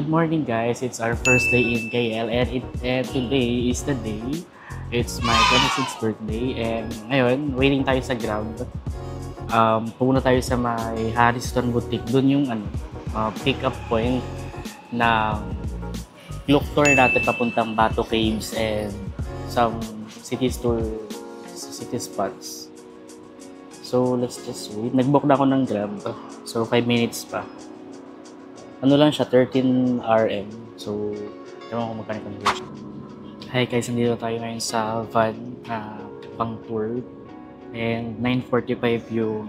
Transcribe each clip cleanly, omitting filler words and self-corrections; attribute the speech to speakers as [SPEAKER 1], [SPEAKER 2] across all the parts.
[SPEAKER 1] Good morning guys, it's our first day in KL and today is the day. It's my 26th birthday and ngayon, waiting tayo sa ground. Pumunta tayo sa may Harrison Boutique. Doon yung pick up point ng look tour natin papuntang Bato Caves and some city spots. So let's just wait. Nag-book na ako ng Grab. So 5 minutes pa. Ano lang siya, 13 RM. So, ewan ko magkano conversion. Hi guys, nandito tayo ngayon sa van na pang tour. And 9:45 yung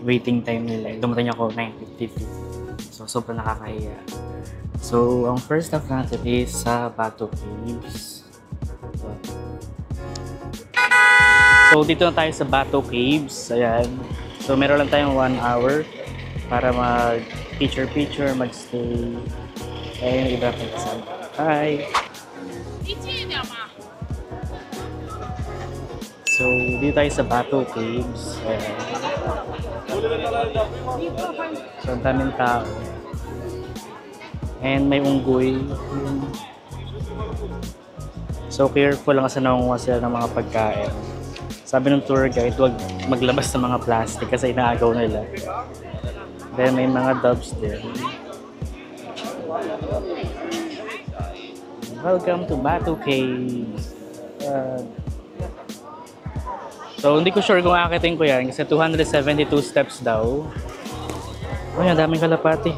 [SPEAKER 1] waiting time nila. Dumating ako 9:52. So, sobrang nakakahiya. So, ang first stop natin is sa Bato Caves. So, dito na tayo sa Bato Caves. Ayan. So, meron lang tayong 1 hour para mag-picture, mag-stay. Ayan yung iba pa kasama. Hi! So, dito tayo sa Bato Caves. Ayan. So, ang daming tao. And may unggoy. So, careful lang kasi nangunguha sila ng mga pagkain. Sabi ng tour guide, huwag maglabas ng mga plastic kasi inaagaw nila. Then may mga doves din. Welcome to Bato Caves. So hindi ko sure kung akitin ko yan kasi 272 steps daw. Oh, ang daming kalapati.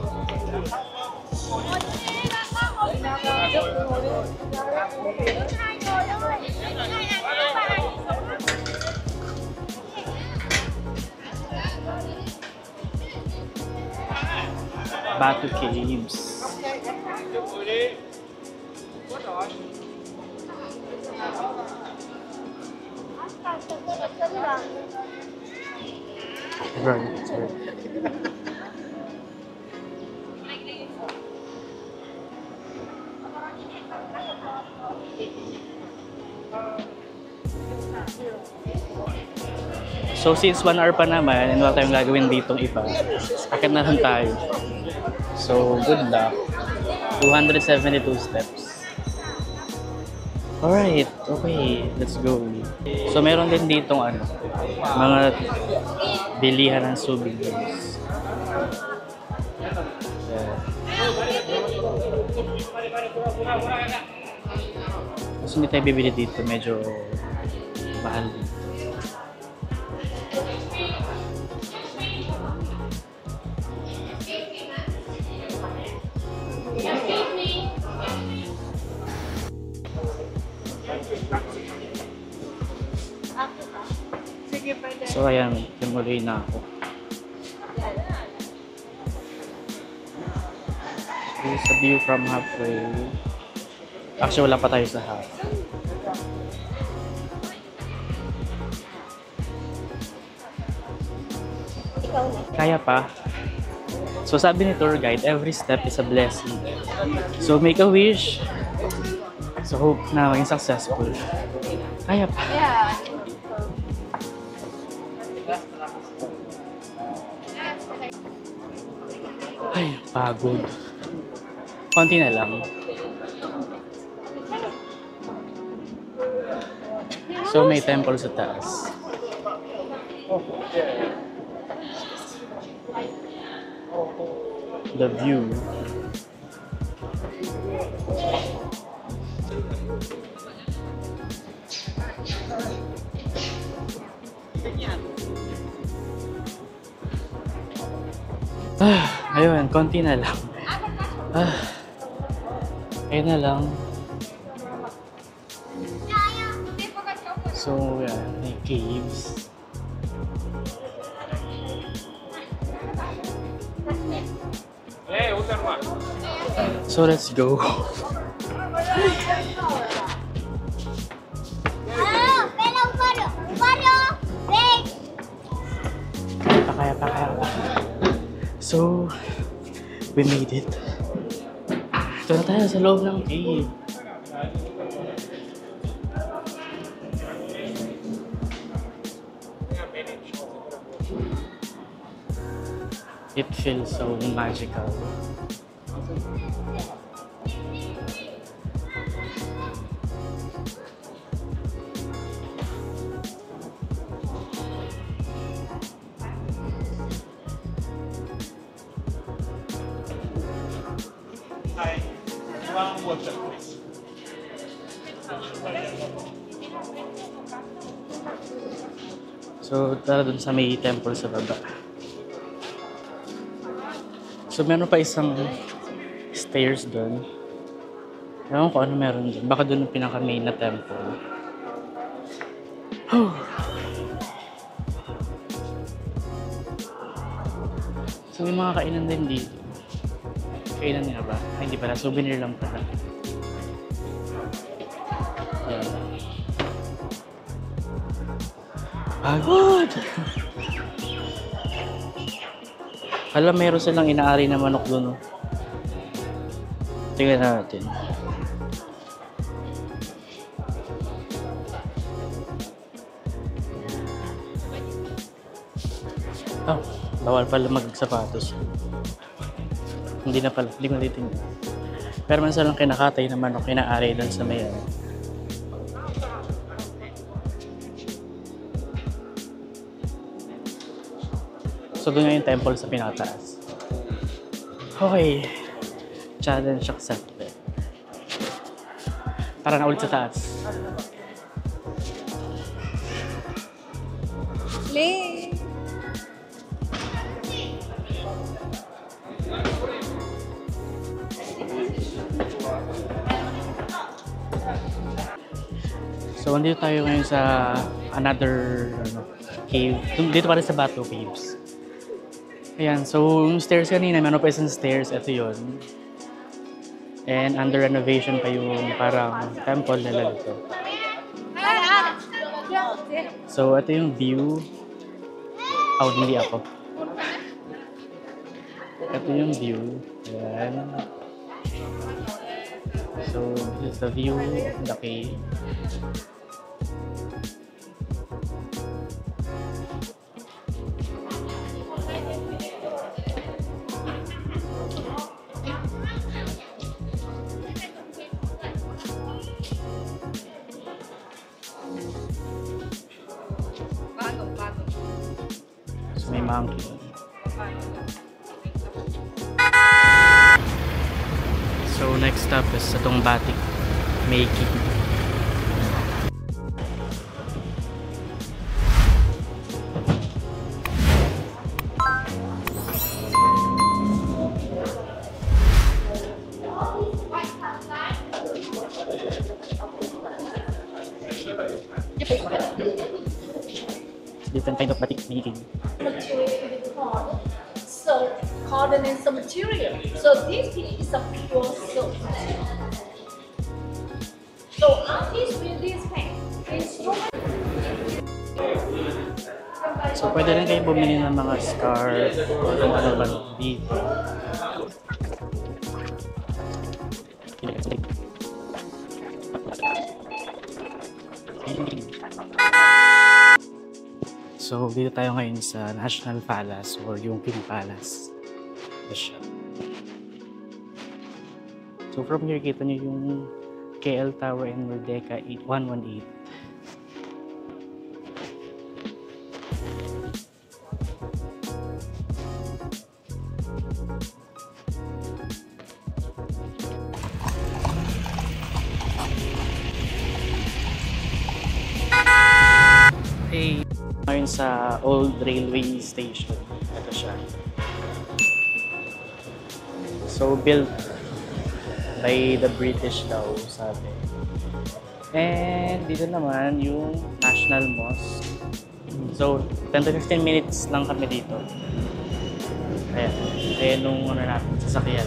[SPEAKER 1] Bato Caves. Right. So since 1 hour pa naman and wala tayong gagawin ditong iba, akit na lang tayo. So good luck. 272 steps. Alright, okay, let's go. So meron din ditong mga bilihan ng souvenirs. Kasi hindi tayo bibili dito, medyo mahal dito. So ayan, tumuloy na ako. Here's a view from halfway. Actually, wala pa tayo sa half. Kaya pa. So sabi ni tour guide, every step is a blessing. So make a wish. So hope na maging successful. Kaya pa.
[SPEAKER 2] Yeah.
[SPEAKER 1] Ay, pagod. Konti na lang. So may temple sa taas. The view. Ayun, konti na lang. Ayun na lang. So, yan, may caves. So, let's go. Kaya pa. So, we made it. Ito na tayo sa loob ng cave. It feels so magical. So, tara dun sa may temple sa baba. So, meron pa isang stairs dun. Ewan ko ano meron dun. Baka dun yung pinaka-main na temple. So, may mga kainan din dito. Kainan nga ba? Ay, hindi pala. Souvenir lang pala. Ayan. Pagod! Alam, meron silang inaari na manok doon. Oh. Tingnan natin. Oh, bawal pala magsapatos. Hindi na pala, hindi ko natitingnan. Pero man silang kinakatay na manok, inaari doon sa may ano. So doon nga yung temple sa pinakataas. Okay. Challenge accepted. Tara na ulit sa taas.
[SPEAKER 2] Play!
[SPEAKER 1] So andito tayo ngayon sa another cave. Dito pa rin sa Bato Caves. Ayan, so yung stairs kanina, meron pa isang stairs, ito yun. And under renovation pa yung parang temple nila dito. So ito yung view. Oh, hindi ako. Ito yung view. Ayan. So this is the view of the cave. So may monkey. So next stop is sa itong batik making. Different kind of batik making.
[SPEAKER 3] So carbon is the material. So this piece is a pure silk. So artists with this paint,
[SPEAKER 1] So pwede rin kayo bumili ng mga scarf o kung ano ba dito. So dito tayo ngayon sa National Palace or yung King Palace. Ito siya. So from here kita niyo yung KL Tower and Merdeka 8118. Hey, ngayon sa old railway station. Ito siya. So built by the British daw, sabi. And dito naman yung National Mosque. So 10 to 15 minutes lang kami dito. Ayan. Ayan nung ano natin, sasakyan.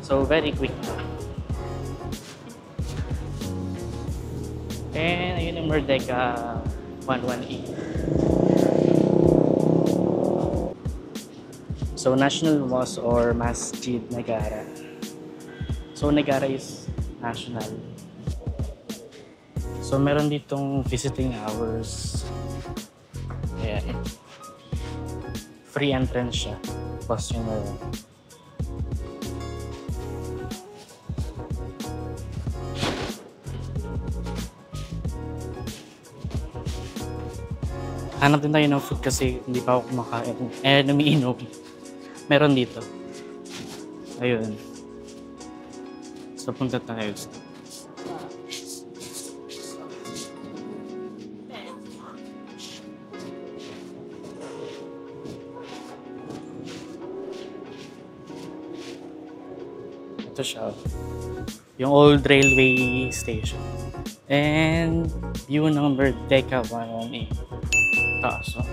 [SPEAKER 1] So very quick. And ayun yung Merdeka 118. So National Mosque or Masjid Negara. So Negara is national. So meron ditong visiting hours. Ayan. Free entrance siya. Cost yun na lang. Hanap din tayo ng food kasi hindi pa ako kumakain. Umiinom. Meron dito. Ayun. So, punta tayo. Ito siya. Yung old railway station. And view ng Merdeka 118. Taas, no?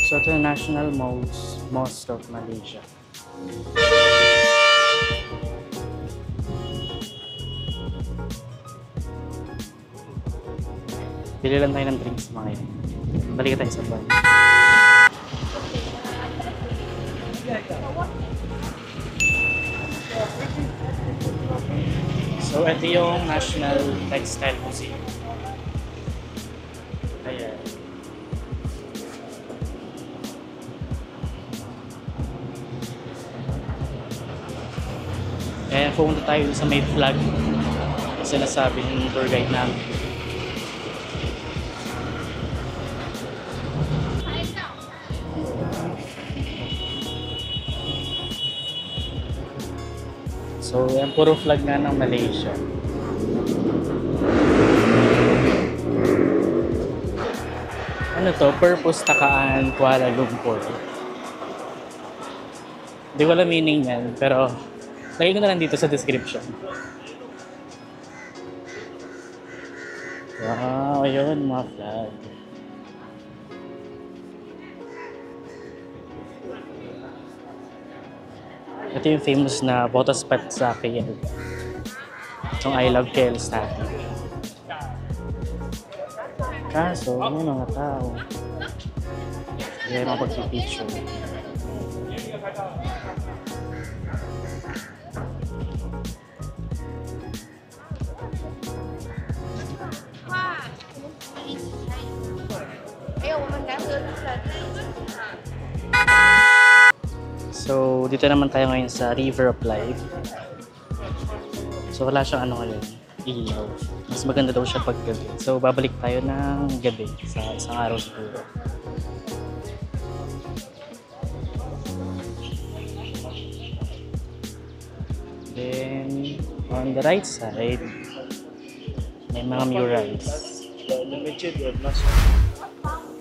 [SPEAKER 1] So, ito yung National Mosque of Malaysia. Bili lang tayo ng drinks mga yun. Balik tayo sa bar. So, ito yung National Textile Museum. Ayan. Eh, pumunta tayo sa may flag. Sinasabi ng tour guide namin. So, yan, puro flag nga ng Malaysia. Ano to? Perpustakaan Kuala Lumpur. Hindi ko alam meaning yan, pero lagay ko na lang dito sa description. Wow, yun mga flag. Ito yung famous na photo spot sa KL. Itong I Love KL statue. Kaso, may mga tao. Kaya mga pag-picture. So, dito naman tayo ngayon sa River of Life. So, wala siyang ano ngayon, ilaw. Mas maganda daw siya pag gabi. So, babalik tayo ng gabi sa isang araw siguro. Then, on the right side, may mga murals.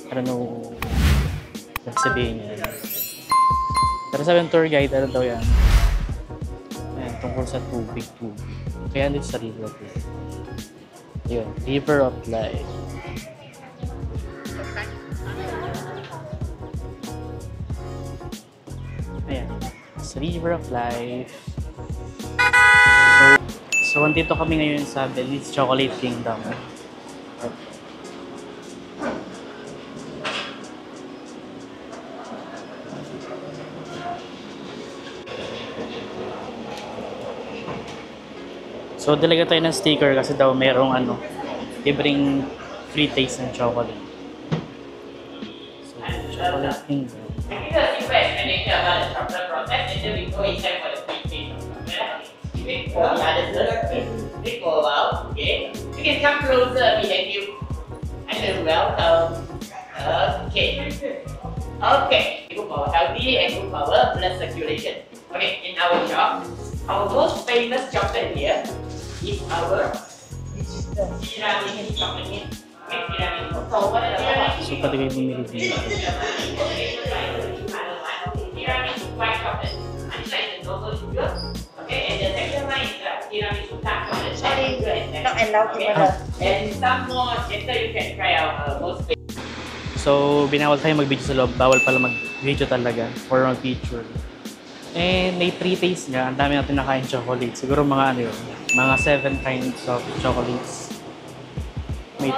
[SPEAKER 1] I don't know kung sabihin niya. Pero sabi ng tour guide, ano daw yan? Ayan, tungkol sa tubig. Kaya dito sa River of Life. Yun, River of Life. Ayan, sa River of Life. So andito kami ngayon sa Belize Chocolate Kingdom. So, dalaga tayo ng sticker kasi daw merong ano, libreng free taste ng chocolate. So, Chocolate Kingdom.
[SPEAKER 2] When we go out, okay? You can come closer behind you. And welcome. Okay. Okay. Good for healthy and good for blood circulation. Okay, in our shop, our most famous chocolate here is our tiramisu chocolate. Okay, tiramisu. So what is tiramisu?
[SPEAKER 1] So, pati kayo bumili dito.
[SPEAKER 2] Tiramisu white chocolate. Unlike the normal sugar. Okay, and the second one is tiramisu dark chocolate.
[SPEAKER 4] Sorry,
[SPEAKER 2] And some more later you can try our most famous.
[SPEAKER 1] So, binawal tayo mag-video sa loob. Bawal pala mag-video talaga or mag-picture. And may 3 taste nga. Ang dami natin nakain chocolate. Siguro mga ano yun, mga 7 kinds of chocolates. May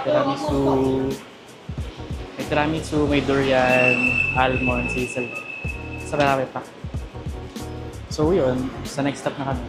[SPEAKER 1] tiramisu, may durian, almond, hazelnut. Sa marami pa. So yun, sa next stop na kami.